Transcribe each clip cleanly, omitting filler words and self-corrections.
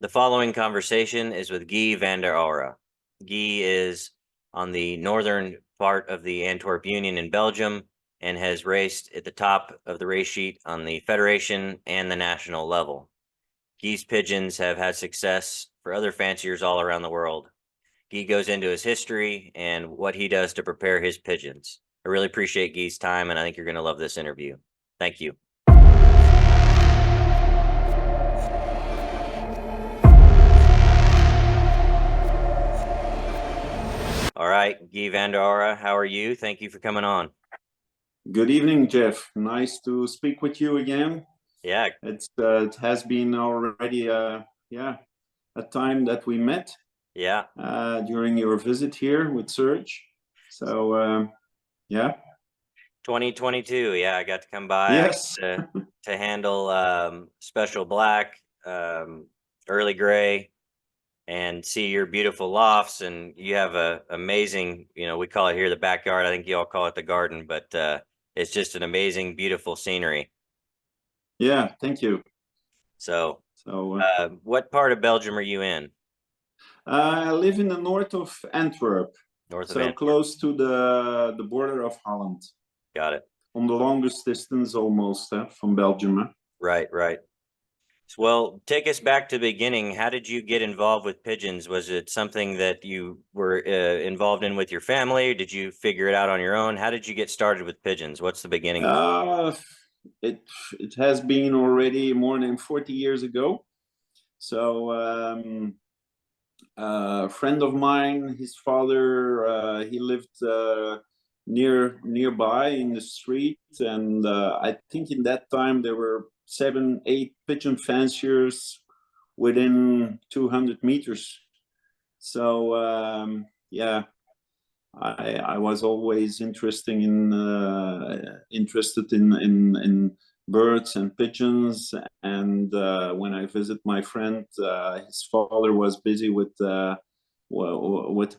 The following conversation is with Guy van der Auwera. Guy is on the northern part of the Antwerp Union in Belgium and has raced at the top of the race sheet on the federation and the national level. Guy's pigeons have had success for other fanciers all around the world. Guy goes into his history and what he does to prepare his pigeons. I really appreciate Guy's time, and I think you're going to love this interview. Thank you. All right, Guy van der Auwera, how are you? Thank you for coming on. Good evening, Jeff. Nice to speak with you again. Yeah. It has been already a time that we met. Yeah. During your visit here with Serge. So yeah. 2022. Yeah, I got to come by. Yes. to handle special black, early gray, and see your beautiful lofts. And you have a amazing, we call it here the backyard. I think you all call it the garden, but it's just an amazing, beautiful scenery. Yeah, thank you. So what part of Belgium are you in? I live in the north of Antwerp. North of Antwerp. Close to the border of Holland. Got it. On the longest distance almost from Belgium. Right. Well, take us back to the beginning. How did you get involved with pigeons? Was it something that you were involved in with your family? Or did you figure it out on your own? How did you get started with pigeons? What's the beginning? It has been already more than 40 years ago. So a friend of mine, his father, he lived nearby in the street, and I think in that time there were 7-8 pigeon fanciers within 200 meters. So I was always interested in birds and pigeons, and when I visit my friend, his father was busy with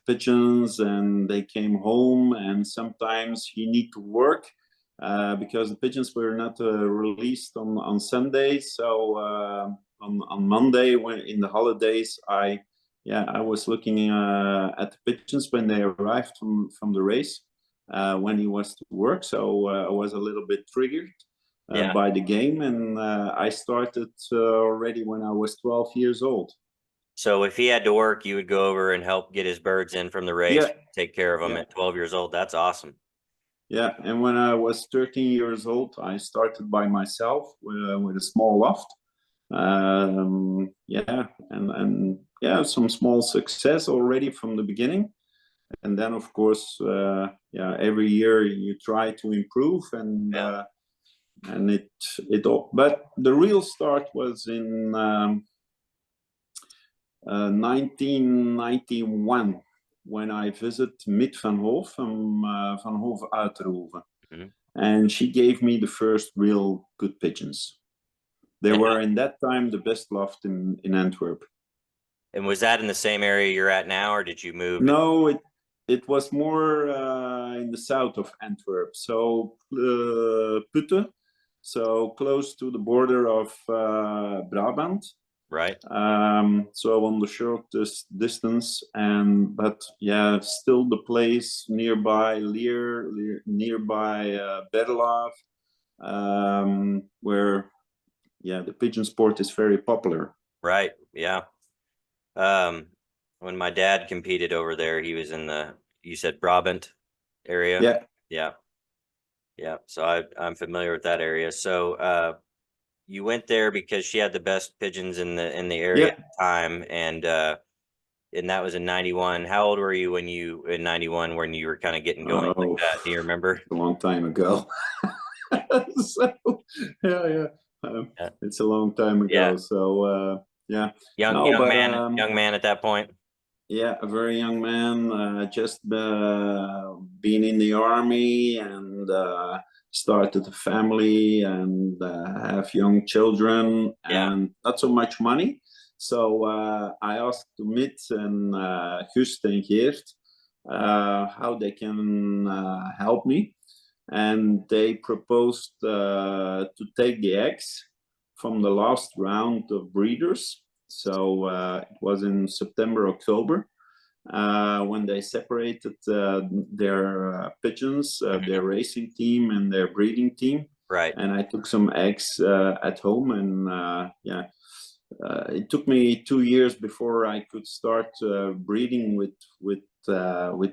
pigeons, and they came home, and sometimes he need to work because the pigeons were not released on Sundays. So on Monday, when in the holidays, I was looking at the pigeons when they arrived from the race when he was to work. So I was a little bit triggered by the game, and I started already when I was 12 years old. So if he had to work, you would go over and help get his birds in from the race, take care of them at 12 years old. That's awesome. Yeah, and when I was 13 years old, I started by myself with a small loft. And some small success already from the beginning. And then, of course, every year you try to improve, and it all. But the real start was in 1991 when I visited Mit van Hoof from Van Hoof Uiterhoeven, and she gave me the first real good pigeons. They were in that time the best loft in Antwerp. And was that in the same area you're at now, or did you move? No, it was more in the south of Antwerp, so Putte, so close to the border of Brabant. Right. So on the shortest distance, but still the place nearby Leer, nearby Berlaaf, where the pigeon sport is very popular. Right. Yeah. When my dad competed over there, he was in you said Brabant area. Yeah. So I'm familiar with that area. So you went there because she had the best pigeons in the area at the time, and that was in 91. How old were you in 91 when you were kind of getting going like that? Do you remember? A long time ago. So it's a long time ago. So young man at that point. Yeah, a very young man, just been in the army, and started a family, and have young children, and not so much money. So I asked Mit and Gust and Geert how they can help me, and they proposed to take the eggs from the last round of breeders. So it was in September, October, when they separated their pigeons, their racing team and their breeding team. Right. And I took some eggs at home, and it took me 2 years before I could start breeding with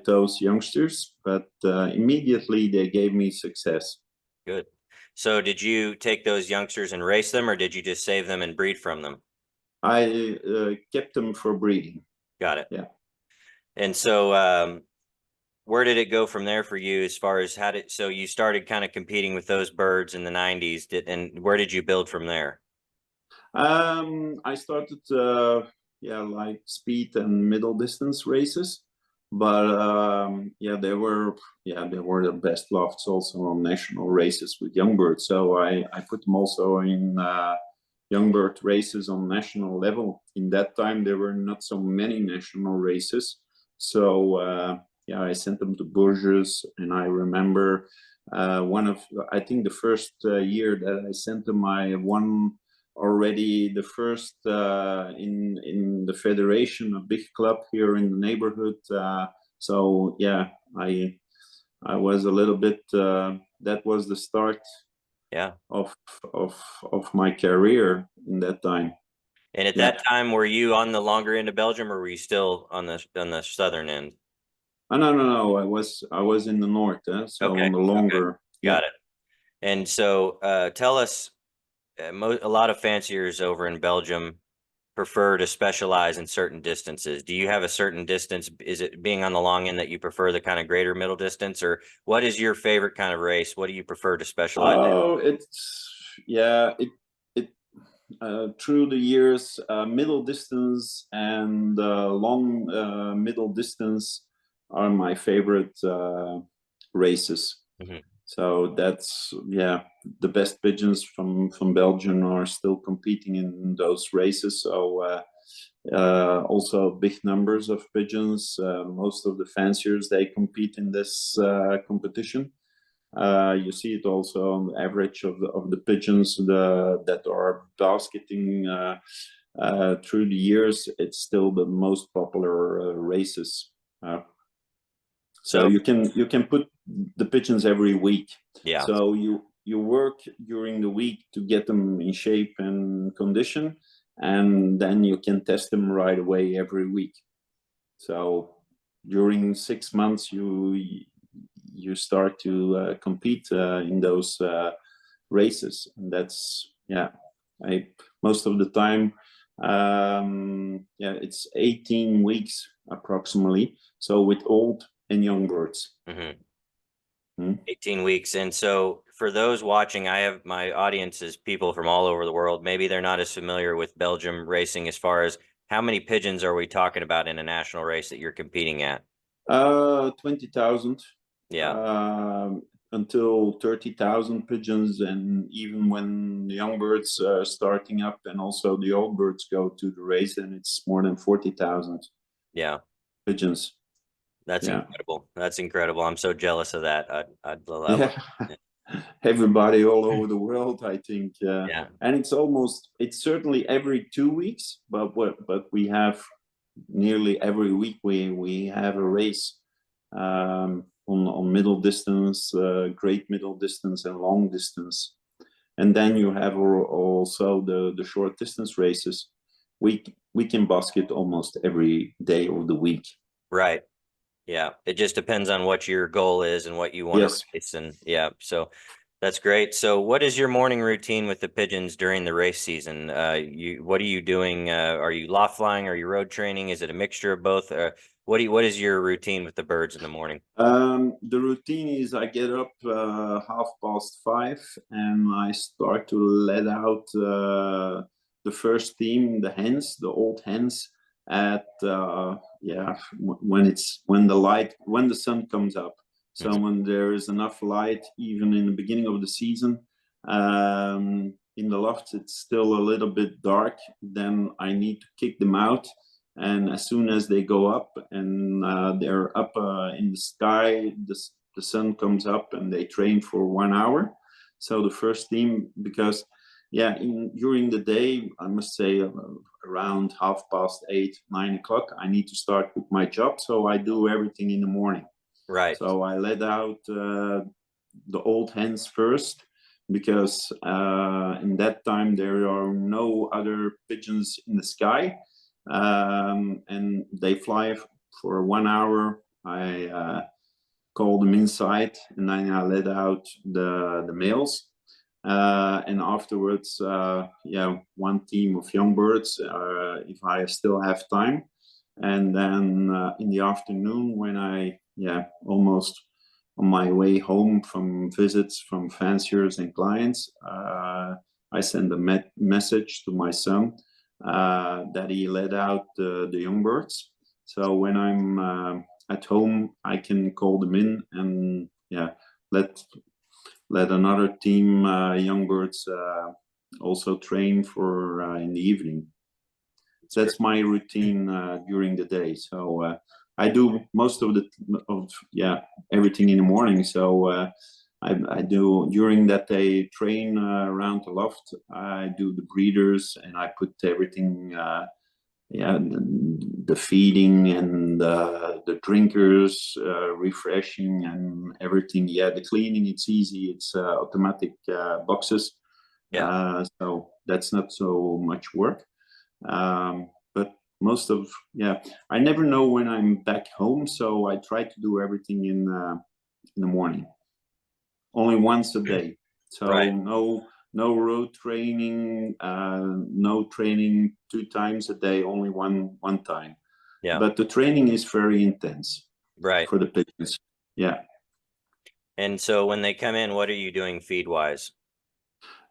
those youngsters. But immediately they gave me success. Good. So did you take those youngsters and race them, or did you just save them and breed from them? I kept them for breeding. Got it. Yeah. And so where did it go from there for you as far as so you started kind of competing with those birds in the 90s, and where did you build from there? I started, like speed and middle distance races, but there were the best lofts also on national races with young birds. So I put them also in young bird races on national level. In that time, there were not so many national races, so I sent them to Bourges, and I remember I think the first year that I sent them, I won already the first in the federation, a big club here in the neighborhood. So yeah, I was a little bit. That was the start. Yeah. Of my career in that time. And at Yeah. that time, were you on the longer end of Belgium, or were you still on the southern end? No. I was in the north, so Okay. on the longer. Okay. Got it. And so tell us, a lot of fanciers over in Belgium prefer to specialize in certain distances. Do you have a certain distance? Is it being on the long end that you prefer, the kind of greater middle distance, or what is your favorite kind of race? What do you prefer to specialize in? Oh, it through the years, middle distance and long middle distance are my favorite races. Mhm. So that's the best pigeons from Belgium are still competing in those races. So also big numbers of pigeons. Most of the fanciers, they compete in this competition. You see it also on the average of the pigeons that are basketing through the years. It's still the most popular races. So So you can put the pigeons every week. yeah. So you work during the week to get them in shape and condition, and then you can test them right away every week. So during 6 months, you start to compete in those races, and that's I most of the time it's 18 weeks approximately. So with old and young birds. Mhm. Hmm? 18 weeks. And so for those watching, I have my audience is people from all over the world. Maybe they're not as familiar with Belgium racing as far as how many pigeons are we talking about in a national race that you're competing at? 20,000 Yeah. until 30,000 pigeons, and even when the young birds are starting up and also the old birds go to the race, and it's more than 40,000 Yeah. pigeons. That's Yeah. incredible. That's incredible. I'm so jealous of that. I'd love Yeah. Everybody all over the world, I think. Yeah. And it's certainly every 2 weeks, but we have nearly every week we have a race on middle distance, great middle distance, and long distance. And then you have also the short distance races. We can basket almost every day of the week. Right. Yeah. It just depends on what your goal is and what you want to Yes. race. And yeah, so that's great. So what is your morning routine with the pigeons during the race season? What are you doing? Are you loft flying? Are you road training? Is it a mixture of both? What is your routine with the birds in the morning? The routine is I get up 5:30 and I start to let out the first team, the hens, the old hens, at when the sun comes up. So Mhm. when there is enough light, even in the beginning of the season, in the loft it's still a little bit dark. Then I need to kick them out, and as soon as they go up and they're up in the sky, the sun comes up and they train for 1 hour. So the first team, because yeah, during the day, I must say around 8:30, 9 o'clock, I need to start with my job. So I do everything in the morning. Right. So I let out the old hens first because in that time there are no other pigeons in the sky, and they fly for 1 hour. I call them inside, and then I let out the males. And afterwards, yeah, one team of young birds, if I still have time. And then in the afternoon, when I, yeah, almost on my way home from visits from fanciers and clients, I send a message to my son that he let out the young birds. So when I'm at home, I can call them in and, yeah, let another team young birds also train for in the evening. So that's my routine during the day. So I do most of yeah, everything in the morning. So I do during that day train around the loft. I do the breeders and I put everything. Yeah, the feeding and the drinkers, refreshing and everything. Yeah, the cleaning, it's easy. It's automatic boxes. Yeah. So that's not so much work. But most of, yeah, I never know when I'm back home. So I try to do everything in the morning, only once a day. So Right. no road training, no training 2 times a day, only one time. Yeah. But the training is very intense Right. for the pigeons. Yeah. And so when they come in, what are you doing feed wise?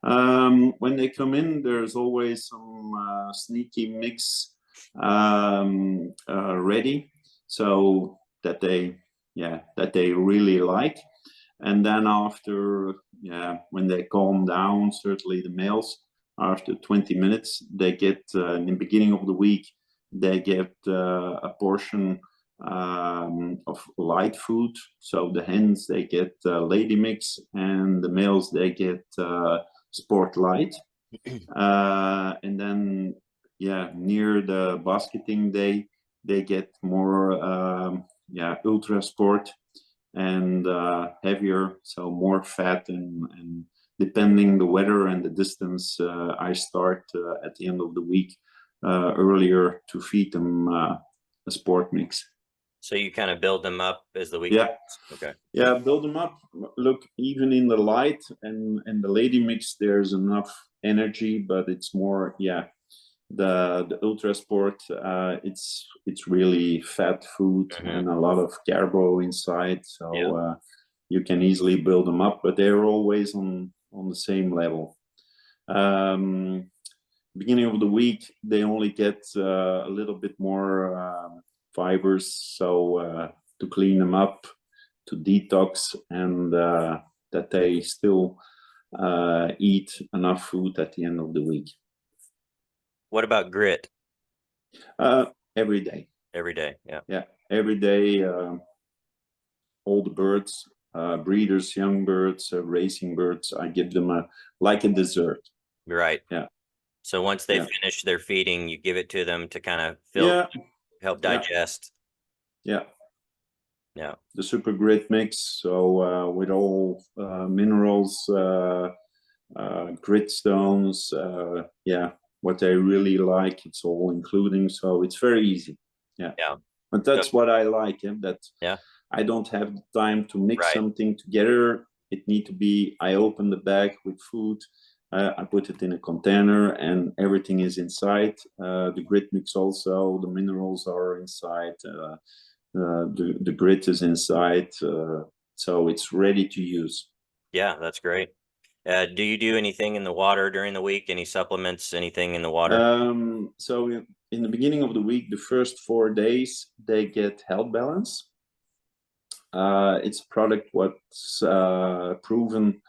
When they come in, there's always some sneaky mix ready, so that they really like. And then after, yeah, when they calm down, certainly the males, after 20 minutes, they get, in the beginning of the week, they get a portion of light food. So the hens, they get lady mix, and the males, they get sport light. And then, yeah, near the basketing day, they get more, yeah, ultra sport and heavier, so more fat, and depending the weather and the distance, I start at the end of the week earlier to feed them a sport mix. So you kind of build them up as the week. Yeah, Okay. yeah, build them up. Look, even in the light and the lady mix, there's enough energy, but it's more, yeah, the ultra sport, it's really fat food Mhm. and a lot of carbo inside, Yeah. so you can easily build them up, but they're always on the same level. Beginning of the week, they only get a little bit more fibers, so to clean them up, to detox, and that they still eat enough food at the end of the week. What about grit? Uh, every day. Every day. Yeah. Yeah, every day, all the birds, breeders, young birds, racing birds, I give them like a dessert. Right. Yeah, So once they yeah, finish their feeding, you give it to them to kind of yeah, help yeah, digest. yeah. Yeah. The super grit mix, so with all minerals, grit stones, yeah, what they really like, it's all including, so it's very easy. Yeah, Yeah. but So, that's what I like, that yeah. I don't have the time to mix Right. something together. It need to be, I open the bag with food, I put it in a container, and everything is inside. The grit mix also, the minerals are inside, the grit is inside, so it's ready to use. Yeah, that's great. Do you do anything in the water during the week? Any supplements, anything in the water? So in the beginning of the week, the first 4 days, they get health balance. It's a product what's proven.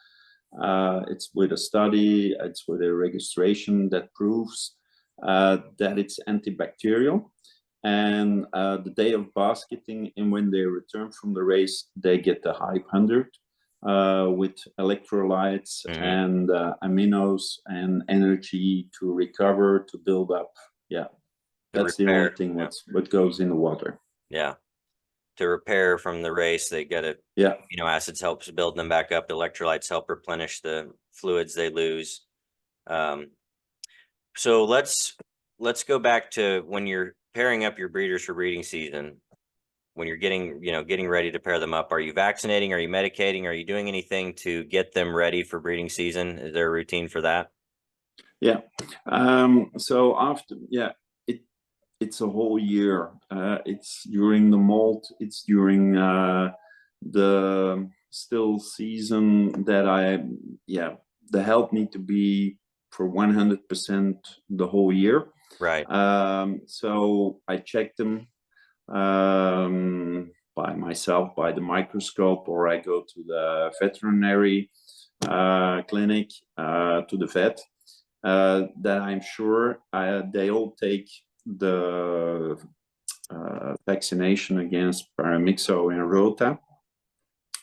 It's with a study, it's with a registration that proves that it's antibacterial. And the day of basketing, and when they return from the race, they get the high 100. with electrolytes Hmm. and aminos and energy to recover, to build up. Yeah, To that's the only repair. thing Yeah. what goes in the water. Yeah. To repair from the race, they get it. Yeah. Amino acids helps build them back up. The electrolytes help replenish the fluids they lose. Um, so let's go back to when you're pairing up your breeders for breeding season. When you're getting ready to pair them up, are you vaccinating? Are you medicating? Are you doing anything to get them ready for breeding season? Is there a routine for that? Yeah. So after, yeah, it's a whole year. It's during the molt. It's during the still season that yeah, the help need to be for 100% the whole year. Right. So I check them by myself by the microscope, or I go to the veterinary clinic to the vet. That I'm sure they all take the vaccination against paramyxo and rota.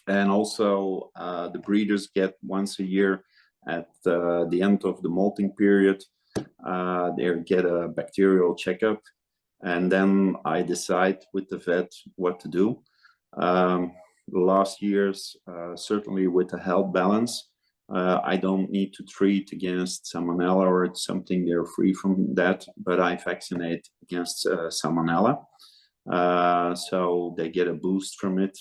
And also the breeders get once a year at the end of the molting period, they get a bacterial checkup. And then I decide with the vet what to do. The last years, certainly with the health balance, I don't need to treat against salmonella or something. They're free from that, but I vaccinate against salmonella. So they get a boost from it.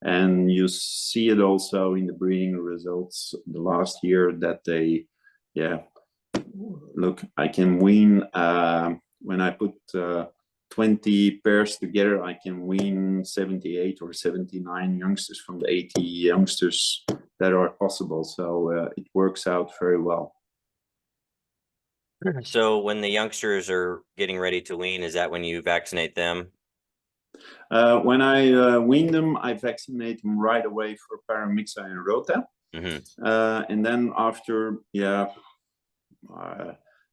And you see it also in the breeding results the last year that they, yeah, look, I can wean, when I put 20 pairs together, I can wean 78 or 79 youngsters from the 80 youngsters that are possible. So it works out very well. So when the youngsters are getting ready to wean, is that when you vaccinate them? When I wean them, I vaccinate them right away for paramyxa and rota. Mm-hmm. And then after,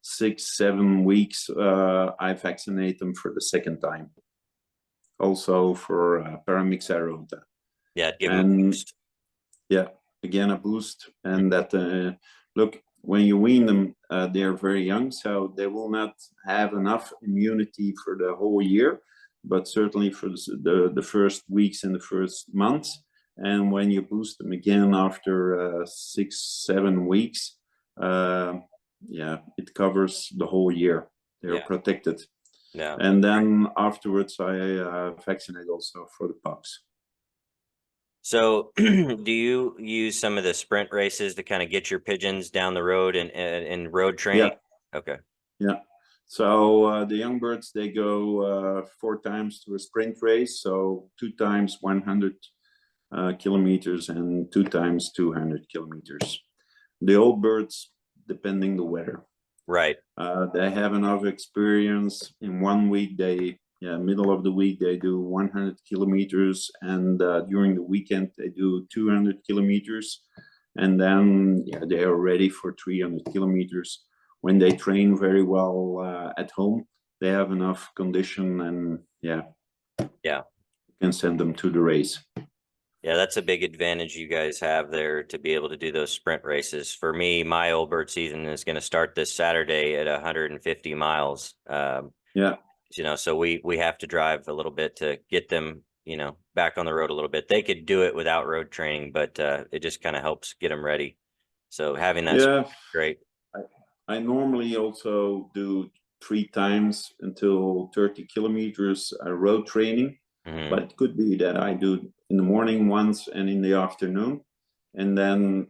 6-7 weeks, I vaccinate them for the second time. Also for paramyxa rota. Yeah, give them a And boost. yeah, again, a boost. And that, look, when you wean them, they're very young, so they will not have enough immunity for the whole year, but certainly for the first weeks and the first months. And when you boost them again after 6-7 weeks, yeah, it covers the whole year. They're Yeah. protected. Yeah. And then afterwards, I vaccinate also for the pups. So do you use some of the sprint races to kind of get your pigeons down the road and road training? Yeah. Okay. Yeah. So the young birds, they go 4 times to a sprint race. So 2 times 100 kilometers and 2 times 200 kilometers. The old birds, depending the weather. Right. They have enough experience. In 1 week, middle of the week, they do 100 kilometers. And during the weekend, they do 200 kilometers. And then they are ready for 300 kilometers. When they train very well at home, they have enough condition, and Yeah. you can send them to the race. Yeah, that's a big advantage you guys have there to be able to do those sprint races. For me, my old bird season is going to start this Saturday at 150 miles. Yeah. So we have to drive a little bit to get them, back on the road a little bit. They could do it without road training, but it just kind of helps get them ready. So having that's great. I normally also do 3 times until 30 kilometers road training, Mm-hmm. but it could be that I do in the morning once and in the afternoon. And then,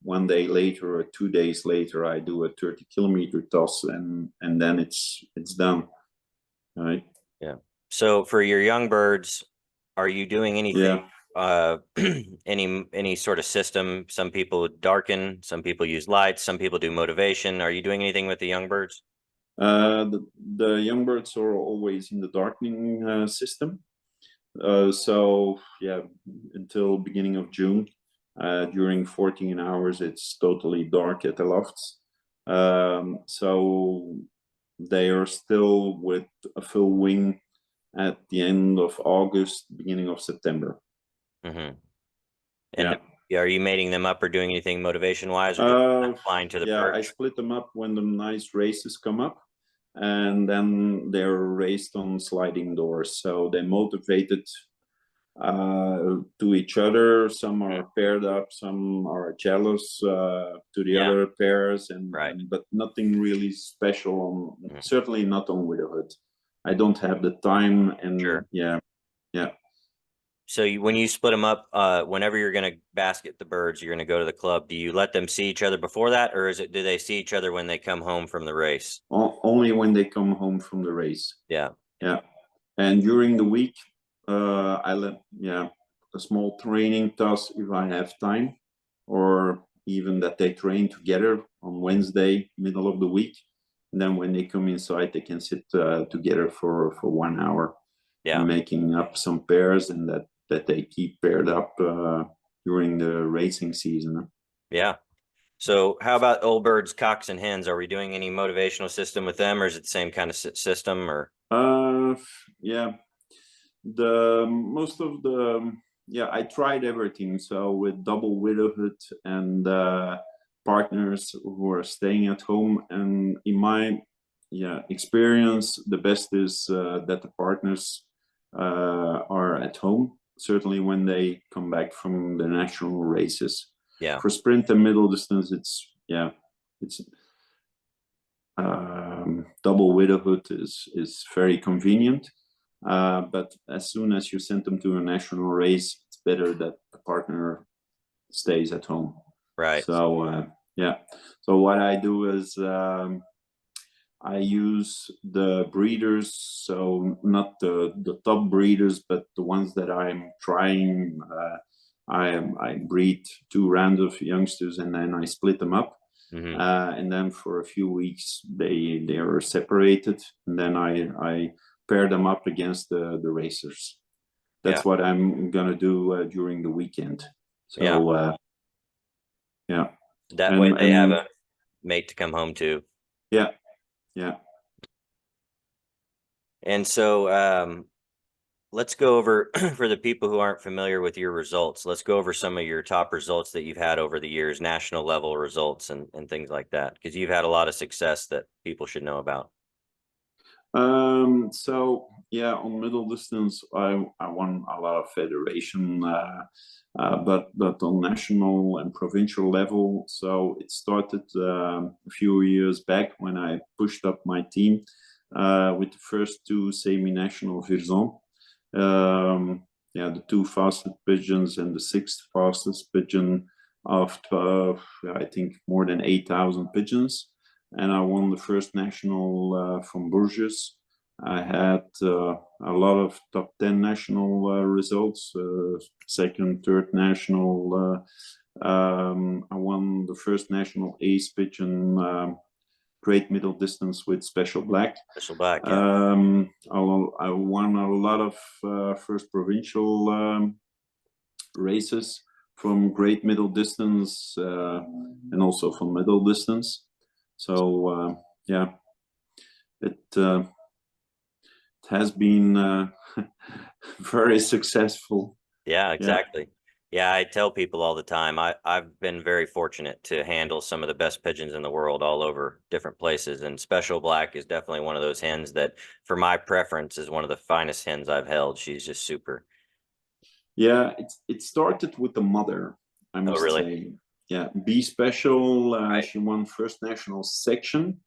1 day later or 2 days later, I do a 30-kilometer toss, and then it's done. All right. Yeah. So for your young birds, are you doing anything, any sort of system? Some people darken, some people use lights, some people do motivation. Are you doing anything with the young birds? The young birds are always in the darkening system. So until beginning of June, during 14 hours, it's totally dark at the lofts. So they are still with a full wing at the end of August, beginning of September. Mm-hmm. And Yeah. Are you mating them up or doing anything motivation wise, or just flying to the Yeah, I perch? split them up when the nice races come up, and then they're raced on sliding doors. So they motivated to each other. Some are paired up, some are jealous to the Yeah, other pairs, right. but nothing really special. Mhm. Certainly not on widowhood. I don't have the time, and Sure. yeah, yeah. So when you split them up, whenever you're going to basket the birds, you're going to go to the club. Do you let them see each other before that, or do they see each other when they come home from the race? Only when they come home from the race. Yeah. Yeah, and during the week, I let a small training task if I have time, or even that they train together on Wednesday, middle of the week. And then when they come inside, they can sit together for 1 hour Yeah. and making up some pairs, and that they keep paired up during the racing season. Yeah. So how about old birds, cocks, and hens? Are we doing any motivational system with them, or is it the same kind of system? Or Yeah, the most of the I tried everything. So with double widowhood and partners who are staying at home, and in my experience, the best is that the partners are at home, certainly when they come back from the national races. yeah, For sprint and middle distance, it's double widowhood is very convenient. But as soon as you send them to a national race, it's better that the partner stays at home. right. So so what I do is I use the breeders, so not the top breeders, but the ones that I'm trying. I breed two rounds of youngsters, and then I split them up. Hmm. And then for a few weeks they are separated, and then I pair them up against the racers. Yeah, That's what I'm gonna do during the weekend. yeah. So yeah, That way they have and a mate to come home to. yeah, yeah. And so let's go over for the people who aren't familiar with your results. Let's go over some of your top results that you've had over the years, national level results and things like that, because you've had a lot of success that people should know about. So yeah, on middle distance, I won a lot of federation, but on national and provincial level. So it started a few years back when I pushed up my team with the first two semi-national Vierzon. The two fastest pigeons and the sixth fastest pigeon of I think more than 8,000 pigeons, and I won the first national from Bourges. I had a lot of top 10 national results, second, third national. I won the first national ace pigeon, great middle distance with Special Black. Special Black, yeah. I won a lot of first provincial races from great middle distance and also from middle distance. So it has been very successful. Yeah, Yeah, exactly. Yeah, I tell people all the time, I've been very fortunate to handle some of the best pigeons in the world all over different places. And Special Black is definitely one of those hens that, for my preference, is one of the finest hens I've held. She's just super. yeah. It started with the mother, I Oh, must really? say. Yeah, B Special. Right. She won first national section.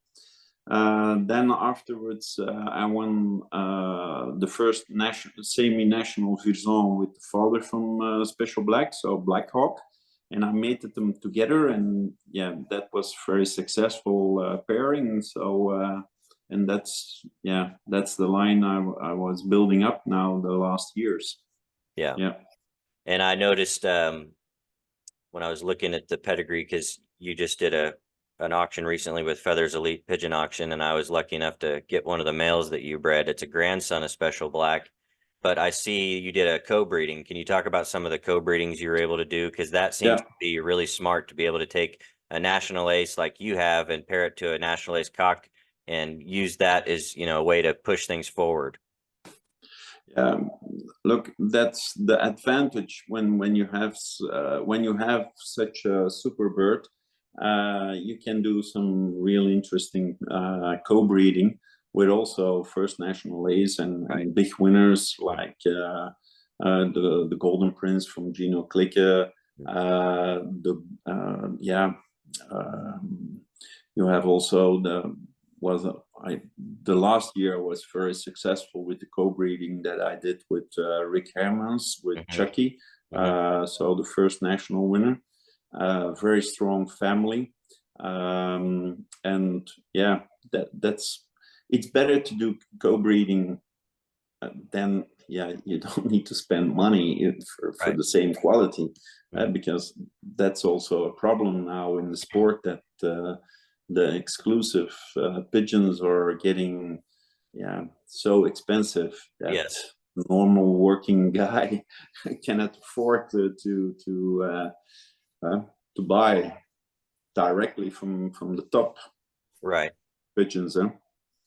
Then afterwards, I won the first national semi-national Vierzon with the father from Special Black, so Black Hawk, and I mated them together, and yeah, that was very successful pairing. So and that's the line I was building up now the last years. Yeah. Yeah, And I noticed when I was looking at the pedigree, because you just did an auction recently with Feathers Elite Pigeon Auction, and I was lucky enough to get one of the males that you bred. It's a grandson of Special Black, but I see you did a co-breeding. Can you talk about some of the co-breedings you were able to do? Because that seems yeah. to be really smart to be able to take a national ace like you have and pair it to a national ace cock and use that as, a way to push things forward. Look, that's the advantage when you have such a super bird. You can do some really interesting co-breeding with also first national A's and big winners like the Golden Prince from Gino Clique. You have also the last year was very successful with the co-breeding that I did with Rick Hermans with Chucky. So the first national winner, very strong family. And yeah, that's it's better to do co-breeding than you don't need to spend money for the same quality, because that's also a problem now in the sport that the exclusive pigeons are getting so expensive that the normal working guy cannot afford to buy directly from the top pigeons.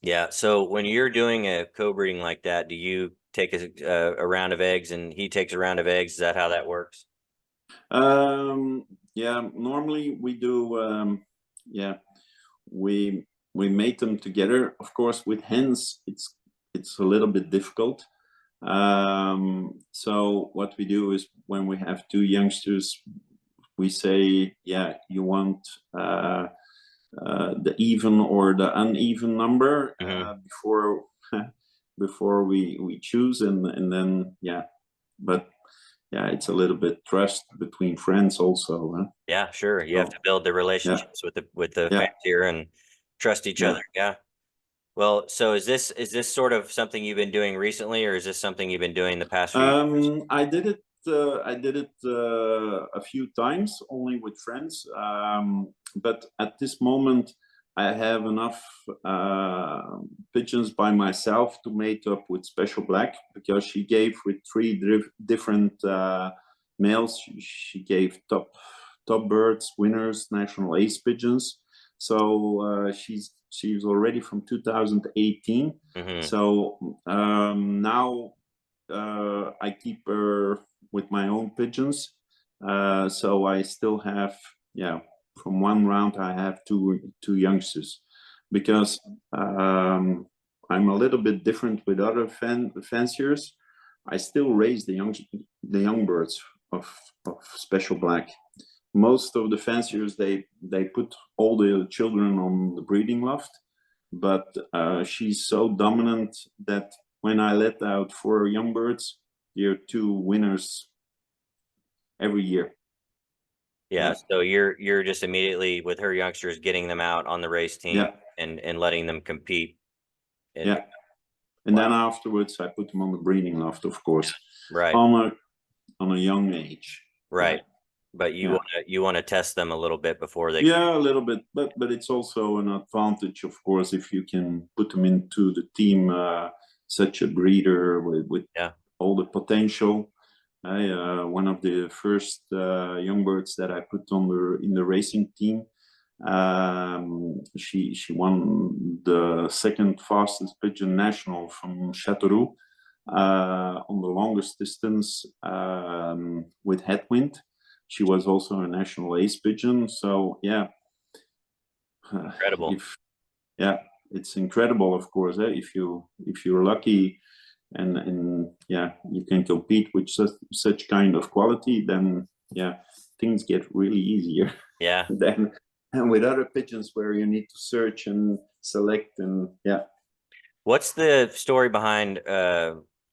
Yeah. So when you're doing a co-breeding like that, do you take a round of eggs and he takes a round of eggs? Is that how that works? Yeah, normally we do. We mate them together. Of course, with hens, it's a little bit difficult. So what we do is when we have two youngsters, we say, you want the even or the uneven number before we choose, and then but it's a little bit trust between friends also. Yeah, sure. You have to build the relationships with the fancier and trust each other. Yeah. Well, so is this sort of something you've been doing recently, or is this something you've been doing the past few years? I did it. A few times only with friends, but at this moment I have enough pigeons by myself to mate up with Special Black, because she gave with three different males. She gave top birds, winners, national ace pigeons. So she's already from 2018. So now I keep her with my own pigeons. So I still have, from one round I have two youngsters, because I'm a little bit different with other fanciers. I still raise the young birds of Special Black. Most of the fanciers, they put all the children on the breeding loft, but she's so dominant that when I let out 4 young birds, there are 2 winners every year. Yeah, so you're just immediately with her youngsters getting them out on the race team and letting them compete. And then afterwards I put them on the breeding loft, of course. On a young age. But you want to test them a little bit before they a little bit, but it's also an advantage, of course, if you can put them into the team, such a breeder with all the potential. One of the first young birds that I put in the racing team, she won the second fastest pigeon national from Châteauroux on the longest distance with headwind. She was also a national ace pigeon. So incredible. It's incredible, of course. If you're lucky and you can compete with such kind of quality, then things get really easier. Than with other pigeons where you need to search and select and What's the story behind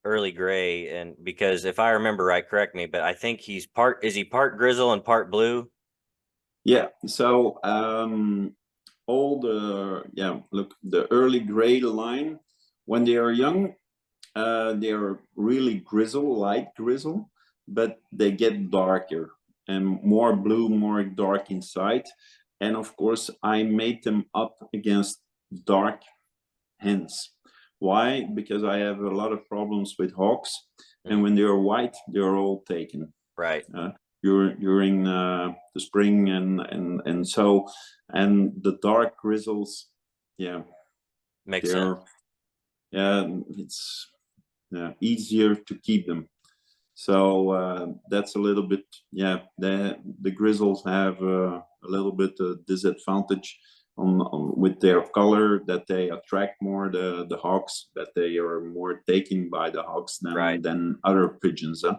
Early Gray? And because if I remember right, correct me, but I think is he part grizzle and part blue? So all the the Early Gray line, when they are young, they are really light grizzle, but they get darker and more blue, more dark inside. And of course I made them up against dark hens. Why? Because I have a lot of problems with hawks, and when they are white, they are all taken. During the spring and so, and the dark grizzles, makes sense. It's easier to keep them. So that's a little bit, the grizzles have a little bit of disadvantage on with their color, that they attract more the hawks, that they are more taken by the hawks than other pigeons. Huh?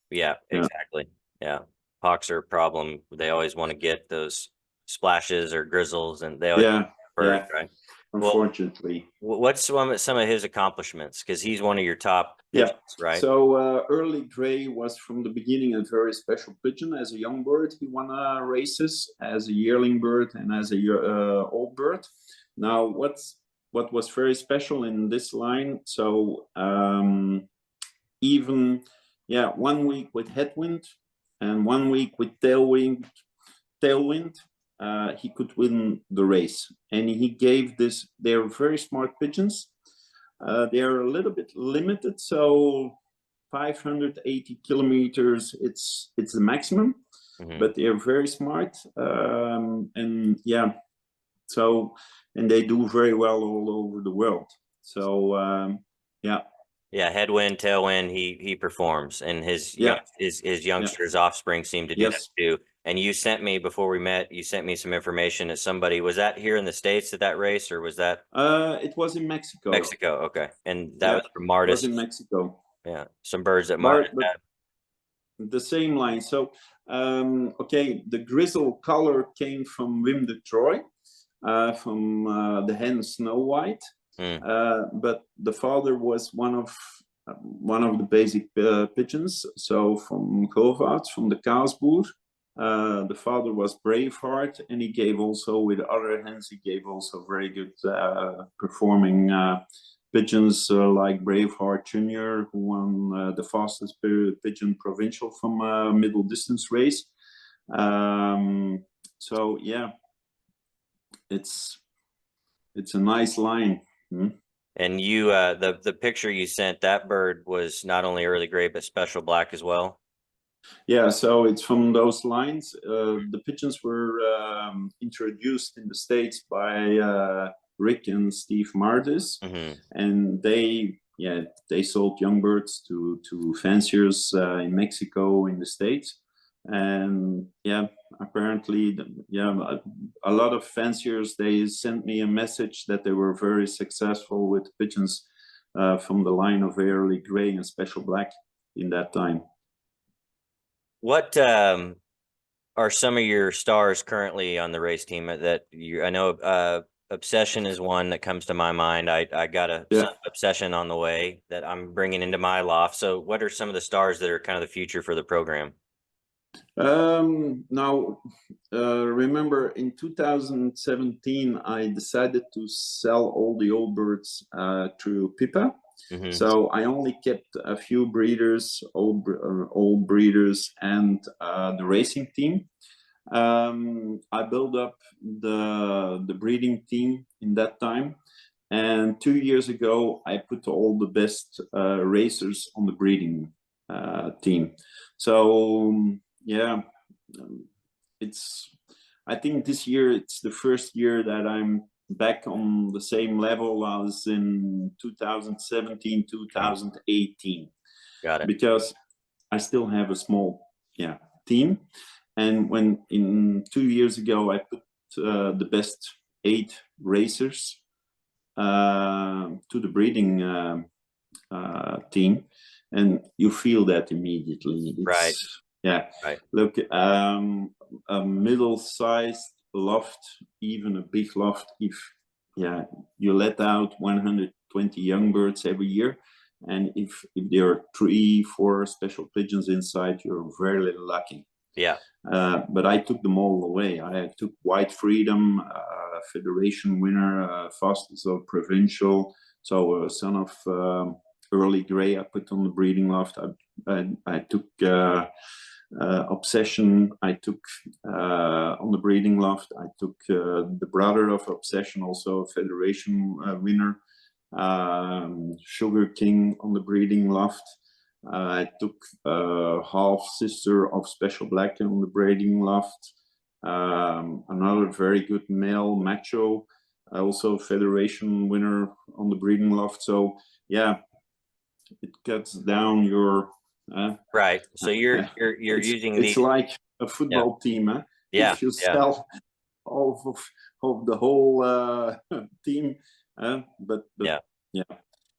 Yeah, exactly. Yeah. Hawks are a problem. They always want to get those splashes or grizzles, and they always first, right? Unfortunately. Well, what's some of his accomplishments? Because he's one of your top pigeons, right? So Early Grey was from the beginning a very special pigeon. As a young bird, he won races as a yearling bird and as a old bird. Now, what was very special in this line? So even 1 week with headwind and 1 week with tailwind, he could win the race. And he gave this. They're very smart pigeons. They're a little bit limited, so 580 kilometers. It's the maximum, but they're very smart. And they do very well all over the world. So headwind, tailwind, he performs, and his youngsters' offspring seem to do that too. And you sent me, before we met, you sent me some information that somebody, was that here in the States at that race, or was that? It was in Mexico. Mexico, okay. And that was from Martis. It was in Mexico. Yeah, some birds that Martis had. The same line. So, the grizzle color came from Wim de Troy, from the hen Snow White. But the father was one of the basic pigeons. So from Govaerts, from the Kaasboer. The father was Braveheart, and he gave also, with other hens, he gave also very good performing pigeons like Braveheart Junior, who won the fastest pigeon provincial from a middle distance race. It's a nice line. And you, the picture you sent, that bird was not only early gray but special black as well. Yeah, so it's from those lines. The pigeons were introduced in the States by Rick and Steve Martis, and they sold young birds to fanciers in Mexico, in the States. And apparently a lot of fanciers, they sent me a message that they were very successful with pigeons from the line of early gray and special black in that time. What are some of your stars currently on the race team that I know? Obsession is one that comes to my mind. I got some Obsession on the way that I'm bringing into my loft. So what are some of the stars that are kind of the future for the program? Now, remember in 2017, I decided to sell all the old birds through Pippa. So I only kept a few breeders, old breeders, and the racing team. I built up the breeding team in that time, and 2 years ago I put all the best racers on the breeding team. So I think this year it's the first year that I'm back on the same level as in 2017, 2018. Got it. Because I still have a small team. And when in 2 years ago, I put the best 8 racers to the breeding team, and you feel that immediately. Right. Yeah. Right. Look, a middle-sized loft, even a big loft, if you let out 120 young birds every year, and if there are 3-4 special pigeons inside, you're very lucky. Yeah. But I took them all away. I took White Freedom, Federation winner, fastest of provincial. So son of Early Grey, I put on the breeding loft. I took Obsession. I took on the breeding loft. I took the brother of Obsession, also a Federation winner, Sugar King on the breeding loft. I took half sister of Special Black on the breeding loft. Another very good male macho, also Federation winner on the breeding loft. So it cuts down your. Right. So you're using It's these. like a Yeah. football team. Yeah. If you Yeah. sell of the whole team, but Yeah. yeah.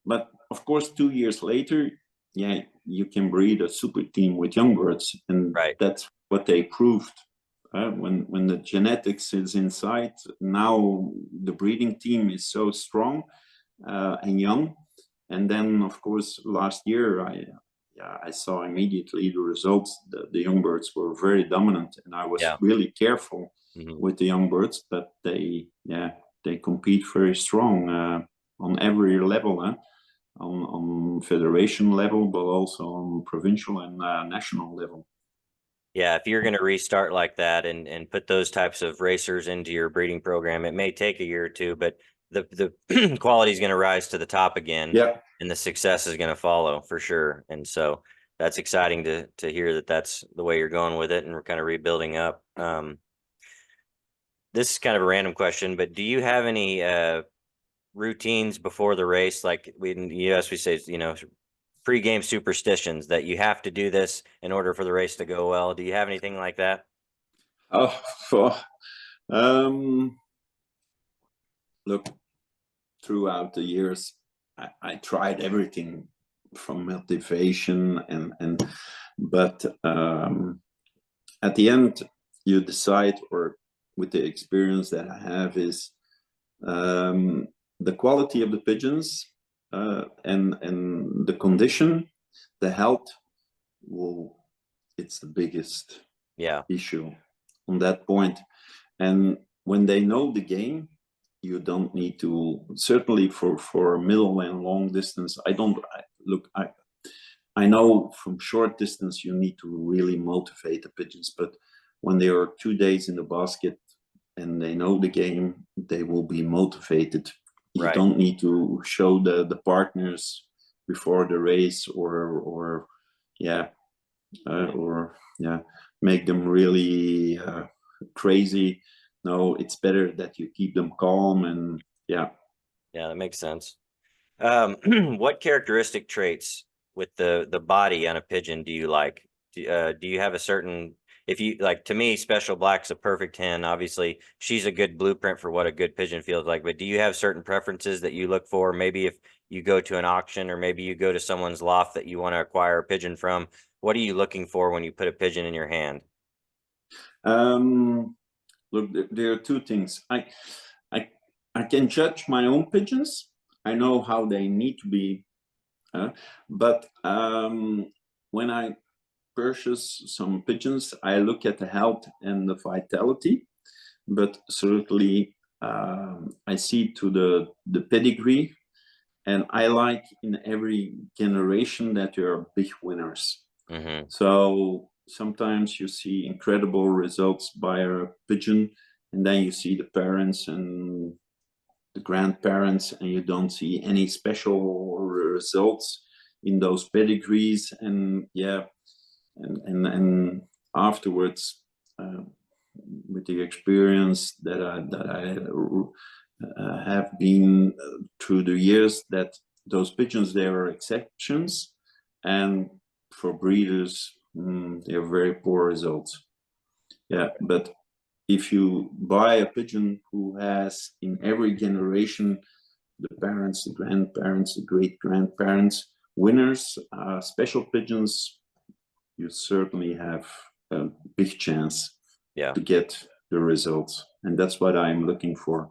But of course, 2 years later, yeah, you can breed a super team with young birds, and Right. that's what they proved. When the genetics is inside, now the breeding team is so strong and young. And then, of course, last year I saw immediately the results. The young birds were very dominant, and I was Yeah. really careful Mhm. with the young birds. But they compete very strong on every level, on federation level, but also on provincial and national level. Yeah, if you're going to restart like that and put those types of racers into your breeding program, it may take a year or two, but the quality is going to rise to the top again, Yeah. and the success is going to follow for sure. And so that's exciting to hear that that's the way you're going with it, and we're kind of rebuilding up. This is kind of a random question, but do you have any routines before the race? Like in the US, we say, pre-game superstitions that you have to do this in order for the race to go well. Do you have anything like that? Oh, um, look, throughout the years, I tried everything from motivation but at the end, you decide, or with the experience that I have, is the quality of the pigeons and the condition, the health will. It's the biggest Yeah. issue on that point. And when they know the game, you don't need to, certainly for middle and long distance. I know from short distance you need to really motivate the pigeons, but when they are 2 days in the basket and they know the game, they will be motivated. You Right. don't need to show the partners before the race, or yeah, make them really crazy. No, it's better that you keep them calm, and yeah. Yeah, that makes sense. What characteristic traits with the body on a pigeon do you like? Do you have a certain, if you like, to me, Special Black's a perfect hen. Obviously, she's a good blueprint for what a good pigeon feels like. But do you have certain preferences that you look for? Maybe if you go to an auction, or maybe you go to someone's loft that you want to acquire a pigeon from, what are you looking for when you put a pigeon in your hand? Look, there are two things. I I can judge my own pigeons. I know how they need to be, but when I purchase some pigeons, I look at the health and the vitality. But certainly, I see to the pedigree, and I like in every generation that there are big winners. Mm-hmm. So sometimes you see incredible results by a pigeon, and then you see the parents and the grandparents, and you don't see any special results in those pedigrees. And yeah, and afterwards, with the experience that I have been through the years, that those pigeons, they are exceptions, and for breeders, they are very poor results. Yeah, but if you buy a pigeon who has in every generation the parents, the grandparents, the great grandparents, winners, special pigeons, you certainly have a big chance Yeah. to get the results. And that's what I'm looking for.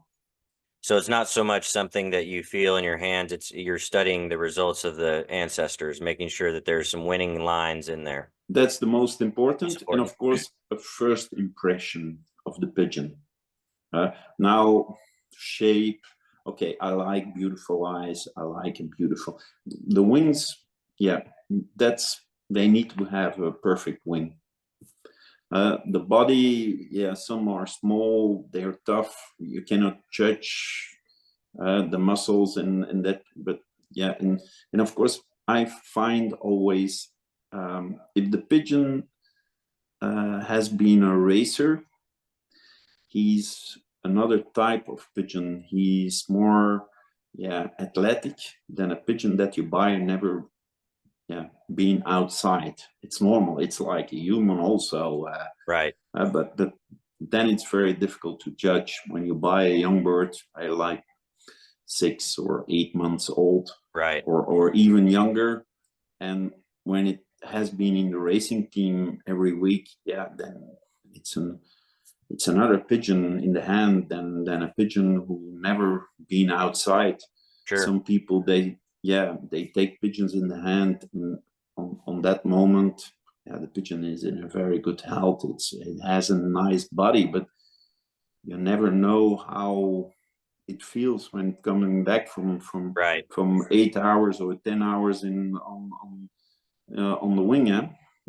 So it's not so much something that you feel in your hands, it's you're studying the results of the ancestors, making sure that there's some winning lines in there. That's the most Most important. And important. of course, a first impression of the pigeon. Now, shape. Okay, I like beautiful eyes. I like a beautiful. The wings, yeah, they need to have a perfect wing. The body, yeah, some are small, they're tough. You cannot judge the muscles and that, but yeah, and of course, I find always, if the pigeon has been a racer, he's another type of pigeon. He's more, yeah, athletic than a pigeon that you buy and never being outside. It's normal. It's like a human also. Right. But then it's very difficult to judge when you buy a young bird, like 6 or 8 months old, Right. or even younger, and when it has been in the racing team every week, then it's another pigeon in the hand than a pigeon who never been outside. Sure. Some people they take pigeons in the hand, and on that moment, the pigeon is in a very good health. It has a nice body, but you never know how it feels when coming back from Right. 8 hours or 10 hours on the wing,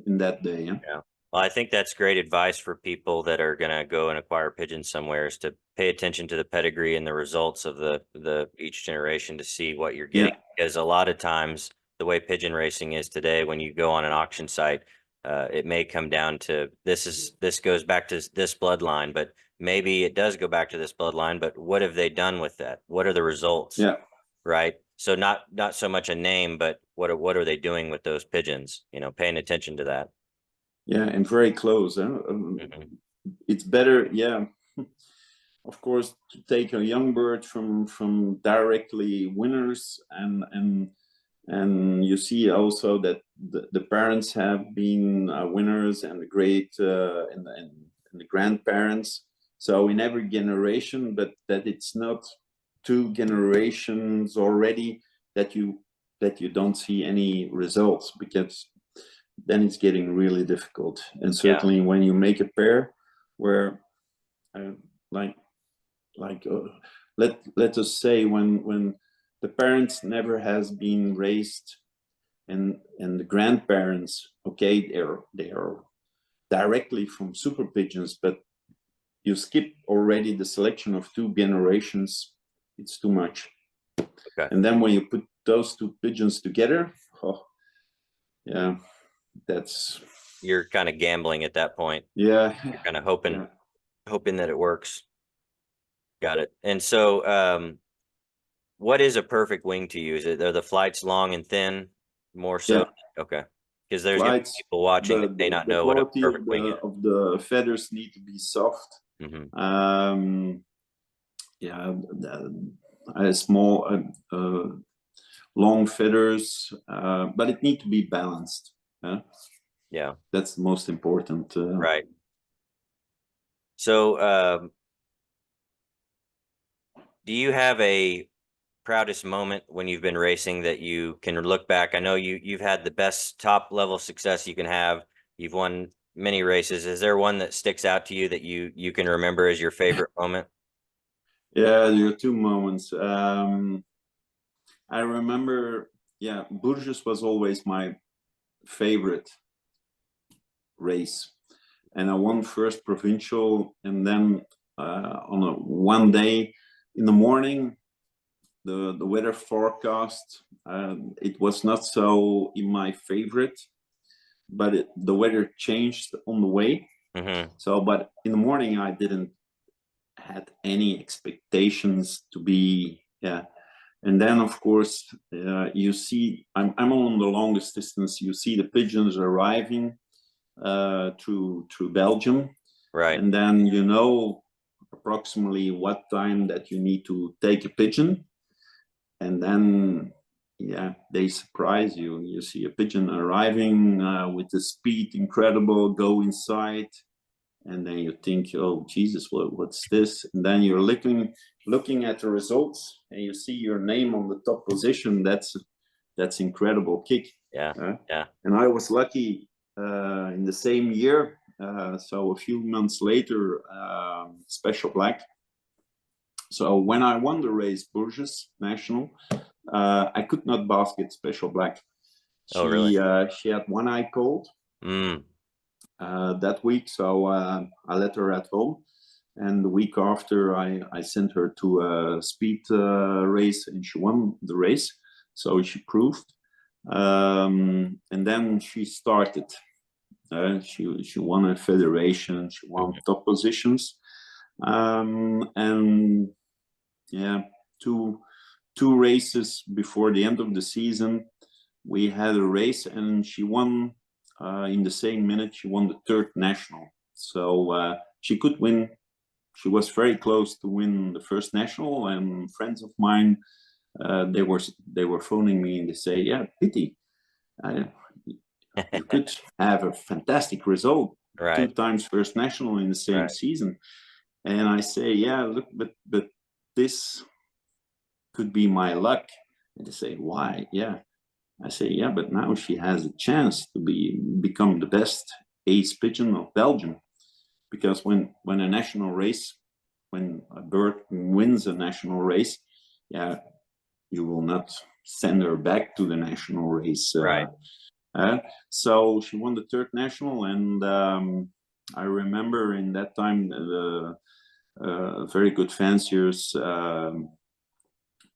in that day. Yeah. Well, I think that's great advice for people that are going to go and acquire pigeons somewhere, is to pay attention to the pedigree and the results of the each generation to see what you're getting. Yeah, Because a lot of times the way pigeon racing is today, when you go on an auction site, it may come down to this goes back to this bloodline, but maybe it does go back to this bloodline, but what have they done with that? What are the results? yeah, Right. So not so much a name, but what are they doing with those pigeons? Paying attention to that. yeah, and very close. Mhm. It's better, of course, to take a young bird from directly winners, and you see also that the parents have been winners, and the great and the grandparents. So in every generation, but that it's not 2 generations already that you don't see any results, because then it's getting really difficult. And Yeah. certainly when you make a pair where uh, like like let us say when the parents never has been raised, and the grandparents, okay, they're directly from super pigeons, but you skip already the selection of 2 generations. It's too much. Okay. And then when you put those 2 pigeons together, oh yeah, that's You're kind of gambling at that point. yeah. You're kind of hoping Yeah, hoping that it works. Got it. And so, what is a perfect wing to you? Are the flights long and thin more so? yeah. Okay. Because there's going to be Flights, people watching the, that may the not the know what a quality perfect wing is. of the feathers need to be soft. Hmm. Um, yeah, small, long feathers, but it need to be balanced. Yeah. That's the most important. Right. So, do you have a proudest moment when you've been racing that you can look back? I know you've had the best top level success you can have. You've won many races. Is there one that sticks out to you that you can remember as your favorite moment? Yeah, there are 2 moments. I remember, Bourges was always my favorite race, and I won first provincial, and then on one day in the morning, the weather forecast, it was not so in my favorite, but the weather changed on the way. Hmm. So, but in the morning, I didn't had any expectations to be, and then of course you see I'm on the longest distance. You see the pigeons arriving through Belgium, Right. and then you know approximately what time that you need to take a pigeon, and then they surprise you. You see a pigeon arriving with the speed incredible, go inside, and then you think, oh Jesus, what's this? And then you're looking at the results, and you see your name on the top position. That's incredible kick. Yeah. Yeah. And I was lucky in the same year. So a few months later, Special Black. So when I won the race, Bourges National, I could not basket Special Black. Oh, really? She had one eye cold Mm. that week, so I let her at home. And the week after, I sent her to a speed race, and she won the race. So she proved. And then she started. She won a federation. She won Mhm. top positions. And yeah, two races before the end of the season, we had a race, and she won in the same minute. She won the third national, so she could win. She was very close to win the first national, and friends of mine, they were phoning me and they say, "Yeah, pity, you could have a fantastic result, two Right. times first national in the same Right. season." And I say, "Yeah, look, but this could be my luck." And they say, "Why?" Yeah, I say, "Yeah, but now she has a chance to become the best ace pigeon of Belgium, because when a national race, when a bird wins a national race, yeah, you will not send her back to the national race." Right. So she won the third national, and I remember in that time the very good fanciers.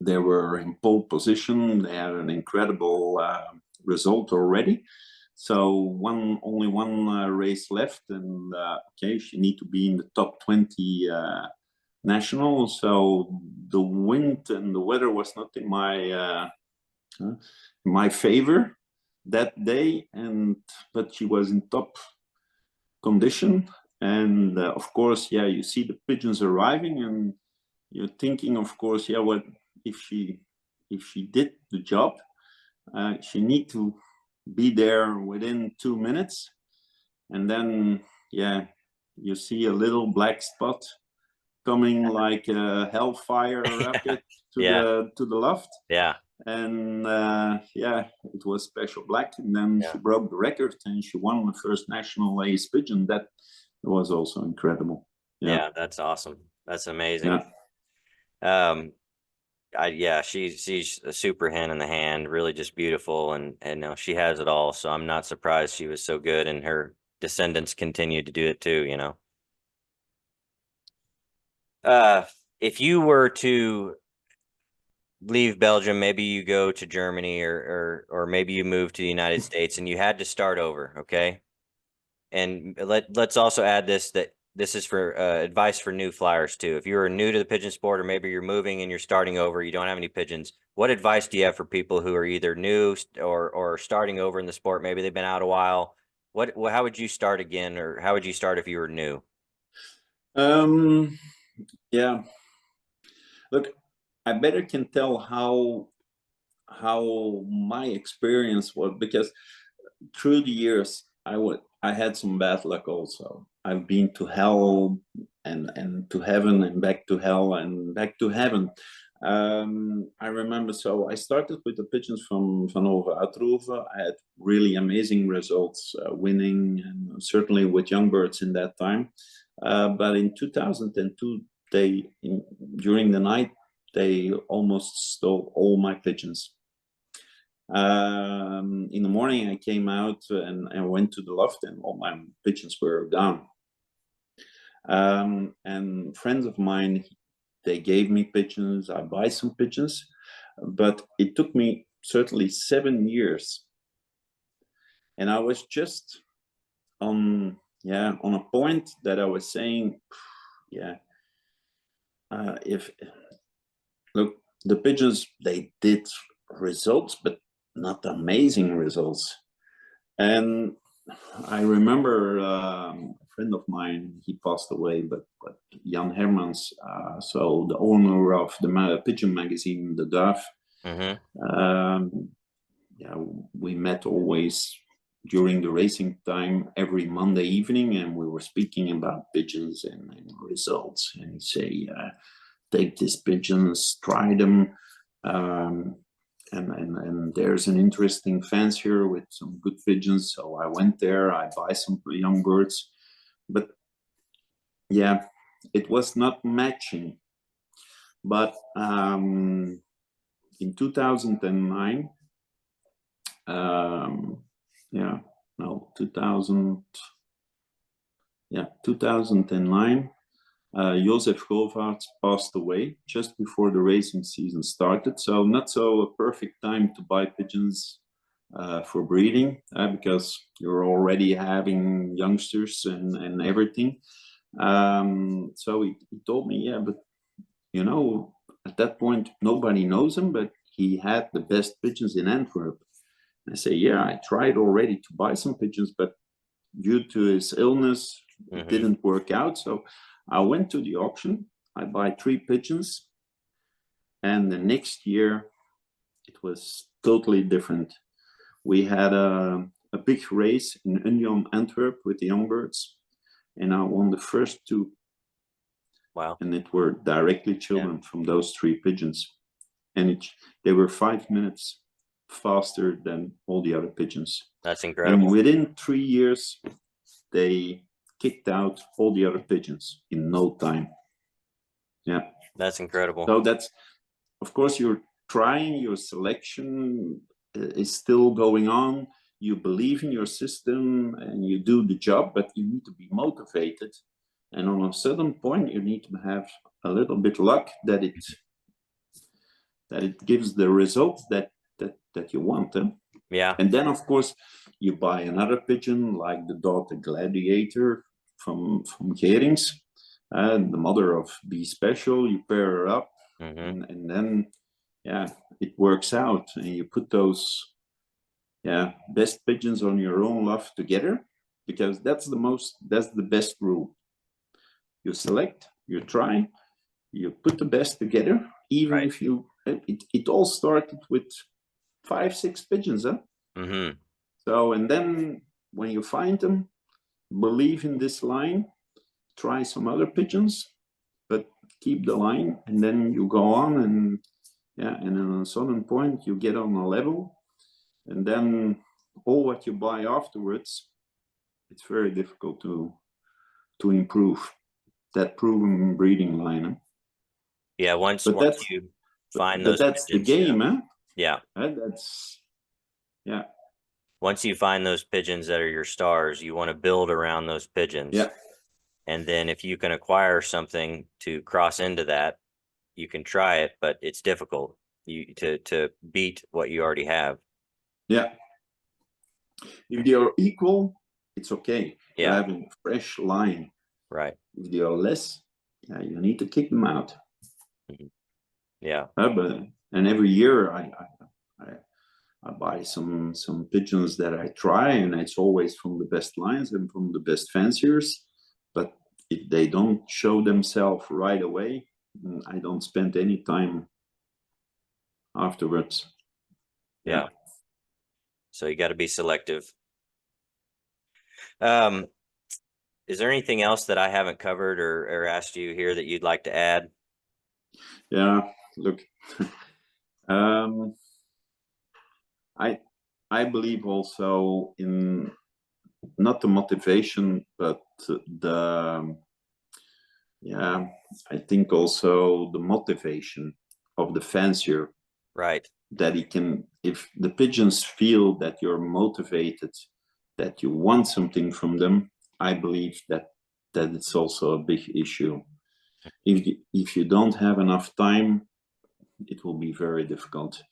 They were in pole position. They had an incredible result already. So only one race left, and okay, she need to be in the top 20 national. So the wind and the weather was not in my favor that day, and but she was in top condition. And of course, yeah, you see the pigeons arriving, and you're thinking, of course, yeah, what if she did the job? She need to be there within 2 minutes, and then yeah, you see a little black spot coming like a hellfire rocket Yeah. to the loft. Yeah. And yeah, it was special black, and then Yeah. she broke the record and she won the first national ace pigeon. That was also incredible. Yeah, Yeah. That's awesome. That's amazing. yeah. Yeah, she's a super hen in the hand, really just beautiful, and she has it all. So I'm not surprised she was so good, and her descendants continue to do it too. Uh, if you were to leave Belgium, maybe you go to Germany, or maybe you move to the United States, and you had to start over, okay? And let's also add this, that this is for advice for new flyers too. If you're new to the pigeon sport, or maybe you're moving and you're starting over, you don't have any pigeons, what advice do you have for people who are either new or starting over in the sport? Maybe they've been out a while. How would you start again, or how would you start if you were new? Um, yeah. Look, I better can tell how my experience was, because through the years I had some bad luck also. I've been to hell and to heaven and back to hell and back to heaven. I remember, so I started with the pigeons from Auwera. I had really amazing results, winning, and certainly with young birds in that time. But in 2002, during the night, they almost stole all my pigeons. In the morning, I came out and went to the loft, and all my pigeons were gone. And friends of mine, they gave me pigeons. I buy some pigeons, but it took me certainly 7 years, and I was just on a point that I was saying, yeah, if look, the pigeons, they did results, but not amazing results. And I remember a friend of mine, he passed away, but Jan Hermans, so the owner of the pigeon magazine, The Dove, Mm-hmm. yeah, we met always during the racing time every Monday evening, and we were speaking about pigeons and results. And he'd say, take these pigeons, try them. Um, and there's an interesting fence here with some good pigeons. So I went there, I buy some young birds, but yeah, it was not matching. But in 2009, yeah, no, 2000, yeah, 2009, Josef Govaerts passed away just before the racing season started. So not so a perfect time to buy pigeons for breeding, because you're already having youngsters and everything. So he told me, yeah, but at that point, nobody knows him, but he had the best pigeons in Antwerp. I say, yeah, I tried already to buy some pigeons, but due to his illness, it didn't work out. So I went to the auction. I buy 3 pigeons, and the next year it was totally different. We had a big race in Union, Antwerp with the young birds, and I won the first 2. Wow. And it were directly children from those 3 pigeons. And they were 5 minutes faster than all the other pigeons. That's incredible. And within 3 years, they kicked out all the other pigeons in no time. Yeah. That's incredible. So that's, of course, you're trying, your selection is still going on. You believe in your system and you do the job, but you need to be motivated. And on a certain point, you need to have a little bit luck that it gives the results that you want. Yeah. And then, of course, you buy another pigeon like the daughter Gladiator from Gerings, the mother of Be Special. You pair her up, and then, yeah, it works out. And you put those, best pigeons on your own loft together, because that's the best rule. You select, you try, you put the best together, even if you, it all started with 5, 6 pigeons, huh? So, and then when you find them, believe in this line, try some other pigeons, but keep the line, and then you go on, and and at a certain point you get on a level, and then all what you buy afterwards, it's very difficult to improve that proven breeding line. Huh? Yeah, once you find those that's pigeons, the game, huh? Yeah. That's, yeah. Once you find those pigeons that are your stars, you want to build around those pigeons. Yeah. And then if you can acquire something to cross into that, you can try it, but it's difficult to beat what you already have. Yeah. If they are equal, it's okay. Yeah. You're having a fresh line. Right. If they are less, you need to kick them out. Yeah. And every year I buy some pigeons that I try, and it's always from the best lines and from the best fanciers. But if they don't show themselves right away, I don't spend any time afterwards. Yeah. So you got to be selective. Is there anything else that I haven't covered or asked you here that you'd like to add? Yeah, look, I believe also in not the motivation, but I think also the motivation of the fancier. Right. That he can, if the pigeons feel that you're motivated, that you want something from them, I believe that it's also a big issue. If you don't have enough time, it will be very difficult.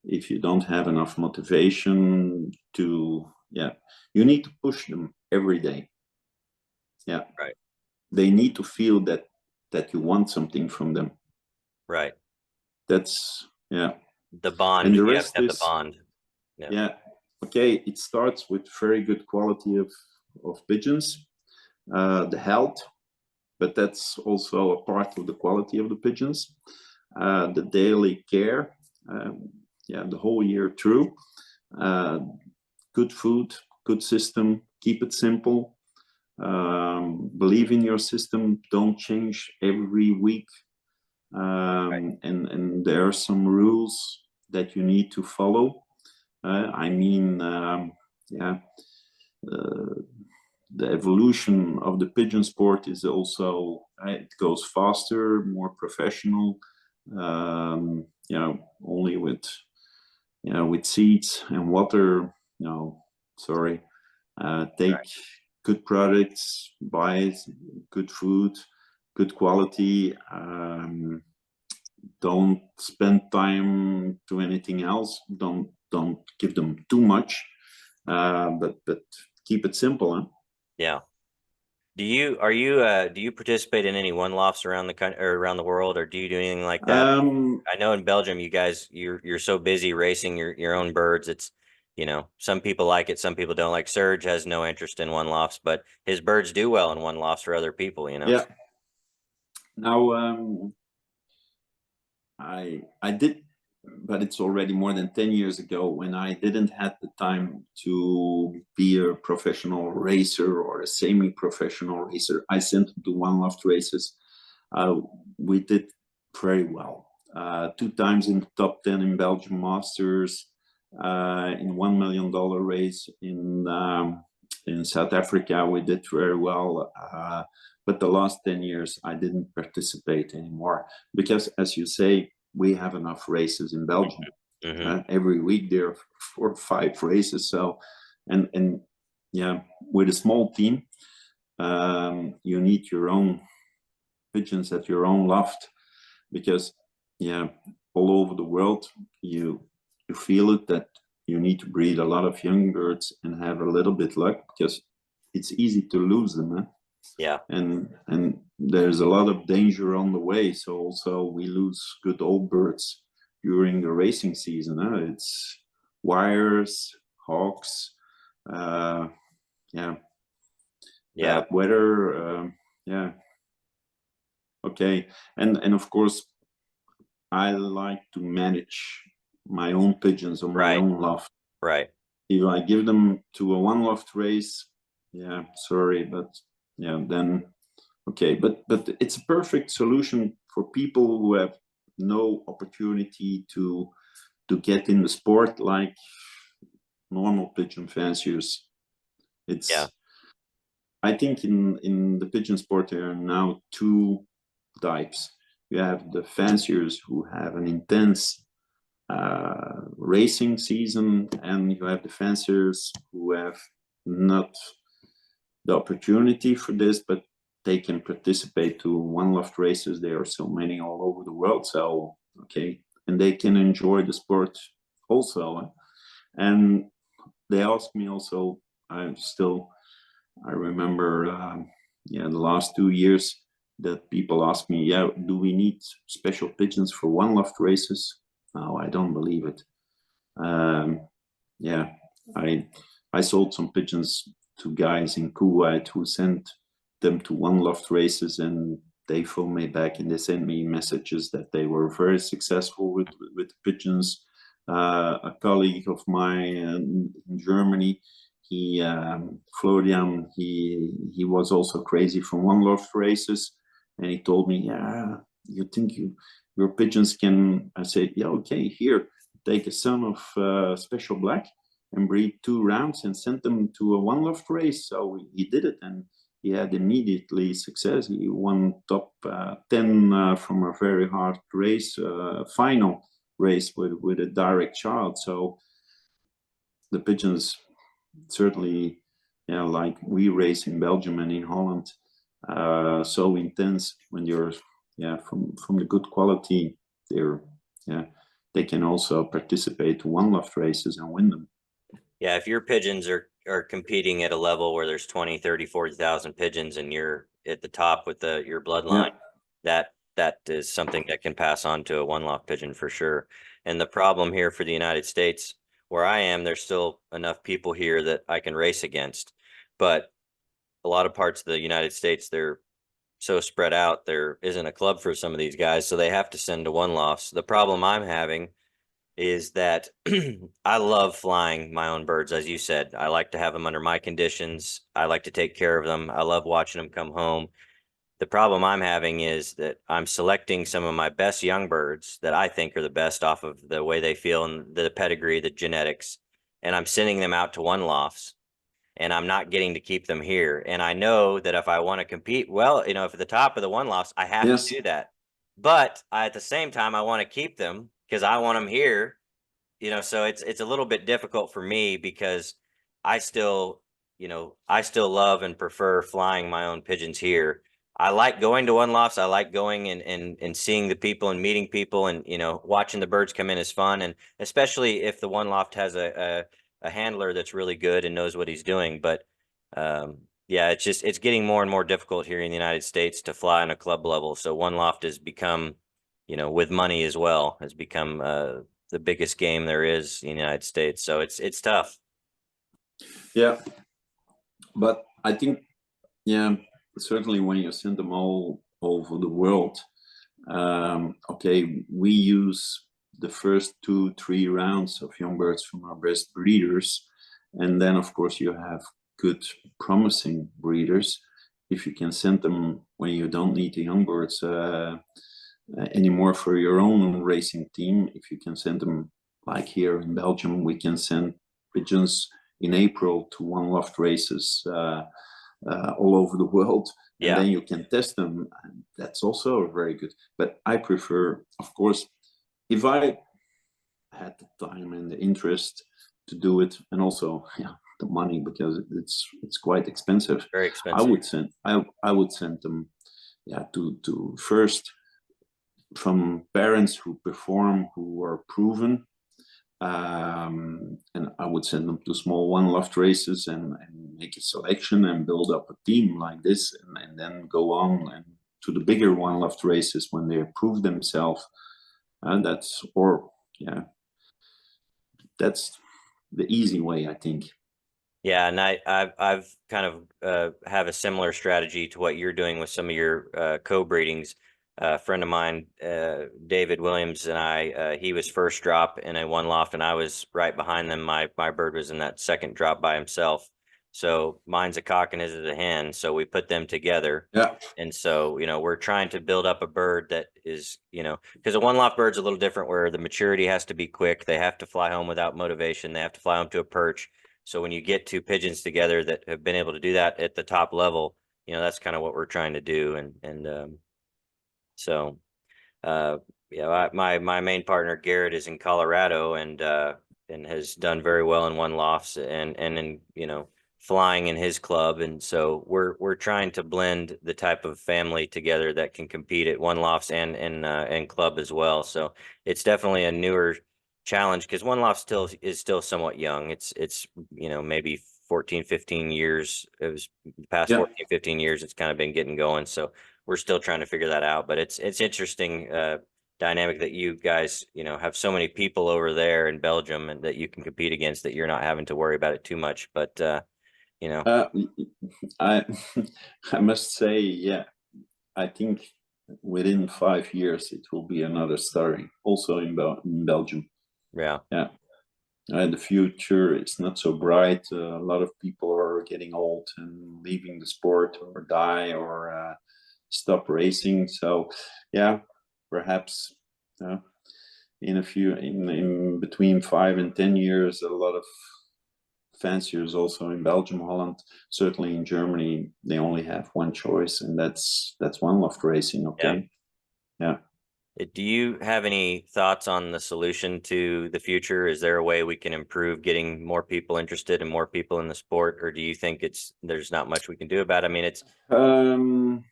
If you don't have enough motivation to, you need to push them every day. Yeah. Right. They need to feel that you want something from them. Right. That's, the bond. And the You rest have to have is the bond. Yeah. Okay. It starts with very good quality of pigeons, the health, but that's also a part of the quality of the pigeons. The daily care, the whole year through. Good food, good system. Keep it simple. Believe in your system. Don't change every week. And there are some rules that you need to follow. I mean, the evolution of the pigeon sport is also, it goes faster, more professional, only with seeds and water. Take good products, buy good food, good quality. Don't spend time to anything else. Don't give them too much, but keep it simple. Huh? Yeah. Do you participate in any one lofts around the country or around the world, or do you do anything like that? I know in Belgium, you guys, you're so busy racing your own birds. some people like it, some people don't. Like Serge has no interest in one lofts, but his birds do well in one lofts for other people. Yeah. Now, I did, but it's already more than 10 years ago when I didn't have the time to be a professional racer or a semi-professional racer. I sent them to one loft races. We did very well. 2 times in the top 10 in Belgium Masters, in $1 million race in South Africa, we did very well. But the last 10 years, I didn't participate anymore because, as you say, we have enough races in Belgium. Every week there are 4 or 5 races. So, and yeah, with a small team, you need your own pigeons at your own loft because, yeah, all over the world, you feel it that you need to breed a lot of young birds and have a little bit luck because it's easy to lose them. Yeah. And there's a lot of danger on the way. So also we lose good old birds during the racing season. It's wires, hawks, yeah, bad weather. Yeah. Okay. And of course, I like to manage my own pigeons on my own loft. Right. If I give them to a one loft race, yeah, sorry, but yeah, then okay. But it's a perfect solution for people who have no opportunity to get in the sport like normal pigeon fanciers. It's I think in the pigeon sport there are now 2 types. You have the fanciers who have an intense racing season, and you have the fanciers who have not the opportunity for this, but they can participate to one loft races. There are so many all over the world. So, okay. And they can enjoy the sport also. And they asked me also, I remember, the last 2 years that people ask me, yeah, do we need special pigeons for one loft races? No, I don't believe it. Yeah, I sold some pigeons to guys in Kuwait who sent them to one loft races, and they phoned me back and they sent me messages that they were very successful with pigeons. A colleague of mine in Germany, Florian, he was also crazy from one loft races, and he told me, yeah, you think your pigeons can? I said, yeah, okay, here, take a son of Special Black and breed 2 rounds and send them to a one loft race. So he did it, and he had immediately success. He won top 10 from a very hard race, final race with a direct child. So the pigeons certainly, like we race in Belgium and in Holland, so intense when you're from the good quality. They can also participate to one loft races and win them. Yeah, if your pigeons are competing at a level where there's 20, 30, 40,000 pigeons and you're at the top with your bloodline, that is something that can pass on to a one loft pigeon for sure. And the problem here for the United States, where I am, there's still enough people here that I can race against. But a lot of parts of the United States, they're so spread out, there isn't a club for some of these guys, so they have to send to one lofts. The problem I'm having is that I love flying my own birds. As you said, I like to have them under my conditions. I like to take care of them. I love watching them come home. The problem I'm having is that I'm selecting some of my best young birds that I think are the best off of the way they feel and the pedigree, the genetics, and I'm sending them out to one lofts, and I'm not getting to keep them here. And I know that if I want to compete, well, if at the top of the one lofts, I have to do that. But at the same time, I want to keep them because I want them here. So it's a little bit difficult for me because I still, I still love and prefer flying my own pigeons here. I like going to one lofts. I like going and seeing the people and meeting people, and watching the birds come in is fun. And especially if the one loft has a handler that's really good and knows what he's doing. But yeah, it's getting more and more difficult here in the United States to fly on a club level. So one loft has become, with money as well, has become the biggest game there is in the United States. So it's tough. Yeah, but I think, yeah, certainly when you send them all over the world, okay, we use the first 2-3 rounds of young birds from our best breeders, and then of course you have good promising breeders. If you can send them when you don't need the young birds anymore for your own racing team, if you can send them, like here in Belgium, we can send pigeons in April to one loft races all over the world, and Yeah. then you can test them. And that's also very good. But I prefer, of course, if I had the time and the interest to do it, and also the money, because it's quite expensive. Very I expensive. would send I would send them to first from parents who perform, who are proven, and I would send them to small one loft races and make a selection and build up a team like this, and then go on and to the bigger one loft races when they prove themselves. And that's, or yeah, that's the easy way, I think. Yeah, and I've kind of have a similar strategy to what you're doing with some of your co-breedings. A friend of mine, David Williams, and he was first drop in a one loft, and I was right behind them. My bird was in that second drop by himself. So mine's a cock and his is a hen. So we put them together. Yeah. And so, we're trying to build up a bird that is, because a one loft bird's a little different where the maturity has to be quick. They have to fly home without motivation. They have to fly home to a perch. So when you get two pigeons together that have been able to do that at the top level, that's kind of what we're trying to do. And so, uh, my main partner Garrett is in Colorado and has done very well in one lofts and in flying in his club, and so we're trying to blend the type of family together that can compete at one lofts and club as well. So it's definitely a newer challenge because one loft still somewhat young. It's maybe 14 15 years. It was the past Yeah. 14 15 years it's kind of been getting going, so we're still trying to figure that out. But it's interesting dynamic that you guys have so many people over there in Belgium and that you can compete against, that you're not having to worry about it too much. But Uh, I I must say, yeah, I think within 5 years it will be another story. Also in Belgium, yeah, yeah. The future is not so bright. A lot of people are getting old and leaving the sport or die or stop racing. So, yeah, perhaps in between 5 and 10 years, a lot of fanciers also in Belgium, Holland, certainly in Germany, they only have one choice, and that's one loft racing. yeah. Okay, yeah. Do you have any thoughts on the solution to the future? Is there a way we can improve getting more people interested and more people in the sport, or do you think there's not much we can do about it? I mean, it's Um,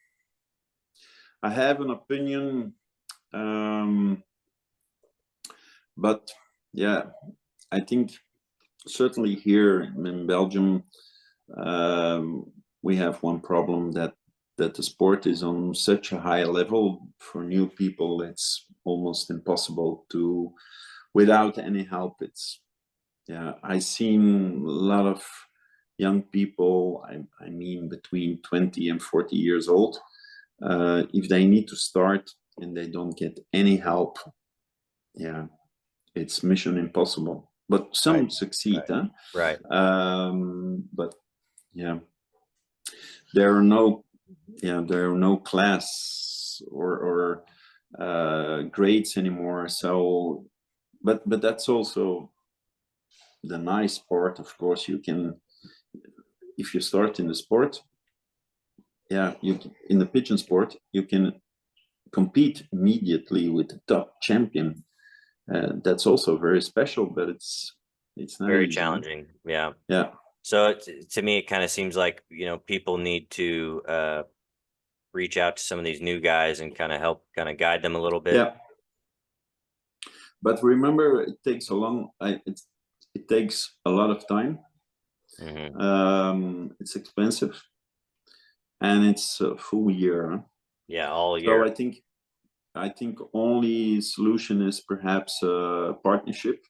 I have an opinion, um, but yeah, I think certainly here in Belgium, we have one problem that the sport is on such a high level for new people. It's almost impossible to, without any help. It's I seen a lot of young people. I mean, between 20 and 40 years old. If they need to start and they don't get any help, yeah, it's mission impossible. But right, some succeed, huh? right, But yeah, there are no, there are no class or grades anymore. So, but that's also the nice part. Of course, you can, if you start in the sport, you in the pigeon sport, you can compete immediately with the top champion. That's also very special, but it's not very easy. Huh? challenging. Yeah. Yeah. So to me, it kind of seems like people need to reach out to some of these new guys and kind of help kind of guide them a little bit. Yeah. But remember, it takes it takes a lot of time. It's expensive, and it's a full year. Huh? Yeah, all So year. I think, I think only solution is perhaps a partnership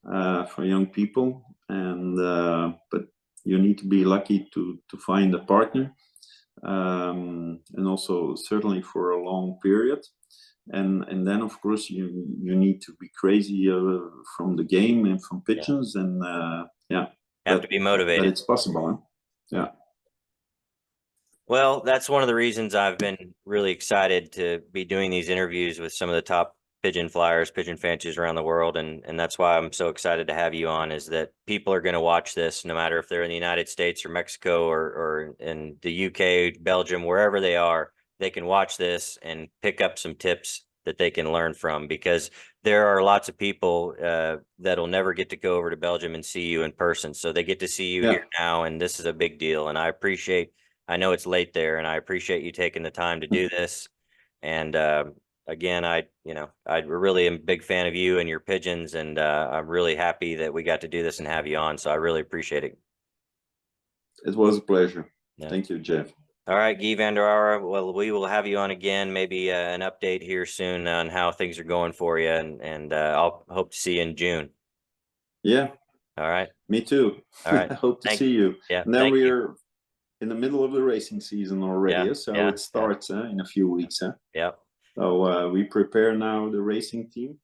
for young people, and but you need to be lucky to find a partner, and also certainly for a long period. And then of course you need to be crazy from the game and from Yeah. pigeons, and yeah, Have to be but motivated. it's possible, huh? Yeah. Well, that's one of the reasons I've been really excited to be doing these interviews with some of the top pigeon flyers, pigeon fanciers around the world. And that's why I'm so excited to have you on, is that people are going to watch this, no matter if they're in the United States or Mexico or in the UK, Belgium, wherever they are, they can watch this and pick up some tips that they can learn from, because there are lots of people that'll never get to go over to Belgium and see you in person. So they get to see you Yeah. here now, and this is a big deal. And I know it's late there, and I appreciate you taking the time to do this. And again, I really am a big fan of you and your pigeons, and I'm really happy that we got to do this and have you on. So I really appreciate it. It was a pleasure. Yeah. Thank you, Jeff. All right, Guy van der Aure. Well, we will have you on again, maybe an update here soon on how things are going for you, and I'll hope to see you in June. Yeah. All right. Me too. All right. I hope to see you. Yeah. And then Thank you. we're in the middle of the racing season already, Yeah. so Yeah. it starts in a few weeks. Yeah. So we prepare now the racing team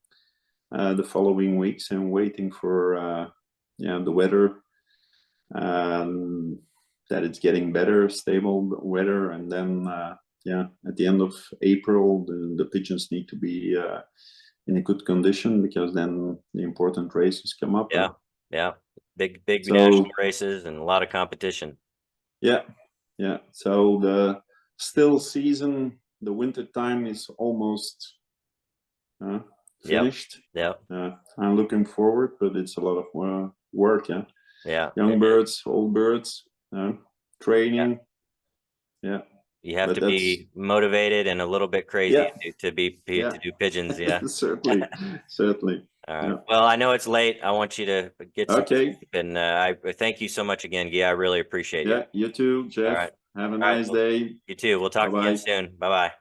the following weeks, and waiting for the weather, that it's getting better, stable weather, and then at the end of April the pigeons need to be in a good condition, because then the important races come up. Yeah. Yeah. Big So national races and a lot of competition. yeah, so the still season, the winter time is almost finished. Yep. I'm looking forward, but it's a lot of work. Yeah. Young birds, old birds, training. Yeah. You have But to that's be motivated and a little bit crazy to yeah. to do pigeons. Yeah. certainly. All right. Yeah. Well, I know it's late. I want you to get some Okay. sleep, and I thank you so much again, Guy. I really appreciate you. Yeah. You too, All Jeff. right. Have a All right. nice Well, day. you too. We'll Bye talk again bye. soon. Bye bye.